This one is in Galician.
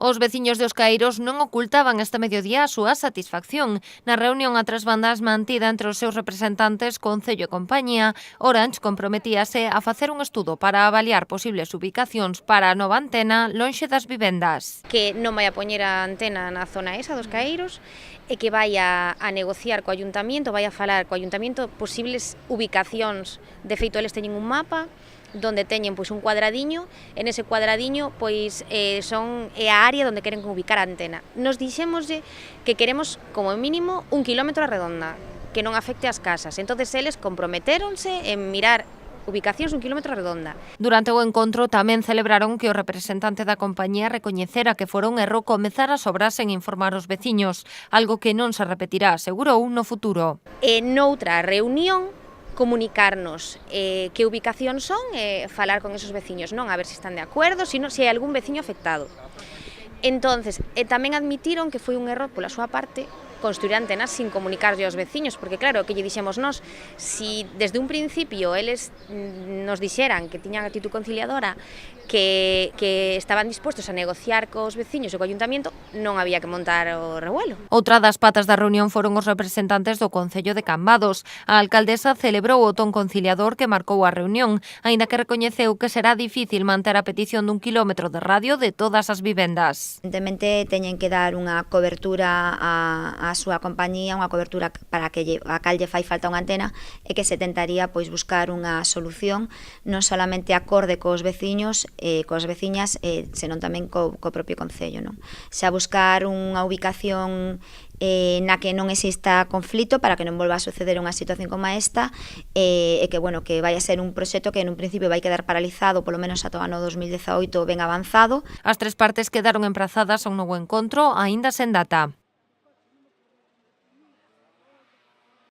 Os veciños de Os Caíros non ocultaban este mediodía a súa satisfacción. Na reunión a tres bandas mantida entre os seus representantes, Concello e compañía, Orange comprometíase a facer un estudo para avaliar posibles ubicacións para a nova antena lonxe das vivendas. Que non vai a poñer a antena na zona esa dos Caíros e que vai a negociar co Ayuntamiento, vai a falar co Ayuntamiento posibles ubicacións. De feito, eles teñen un mapa donde teñen un cuadradiño, en ese cuadradiño é a área onde queren ubicar a antena. Nos dixémoslle que queremos como mínimo 1 kilómetro a redonda, que non afecte as casas. Entonces eles comprometéronse en mirar ubicacións 1 kilómetro a redonda. Durante o encontro tamén celebraron que o representante da compañía recoñecera que fora un erro comezar as obras sen informar os veciños, algo que non se repetirá, asegurou, no futuro. Noutra reunión, comunicarnos que ubicacións son e falar con esos veciños, non a ver se están de acordo, sino se hai algún veciño afectado. Entonces, tamén admitiron que foi un error pola súa parte construir antenas sin comunicarlle aos veciños, porque claro, que lle dixemos nós, si desde un principio eles nos dixeran que tiñan actitud conciliadora, que estaban dispostos a negociar cos veciños e co Ayuntamiento, non había que montar o revuelo. Outra das patas da reunión foron os representantes do Concello de Cambados. A alcaldesa celebrou o ton conciliador que marcou a reunión, aínda que recoñeceu que será difícil manter a petición d'1 kilómetro de radio de todas as vivendas. Evidentemente teñen que dar unha cobertura á súa compañía, unha cobertura para que a cal lle fai falta unha antena e que se tentaría buscar unha solución non solamente acorde cos veciños coas veciñas, senón tamén co propio Concello, non? Xa buscar unha ubicación na que non exista conflito para que non volva a suceder unha situación como esta e que vai a ser un proxecto que en un principio vai quedar paralizado polo menos ata o ano 2018 ben avanzado. As tres partes quedaron emprazadas a un novo encontro, aínda sen data.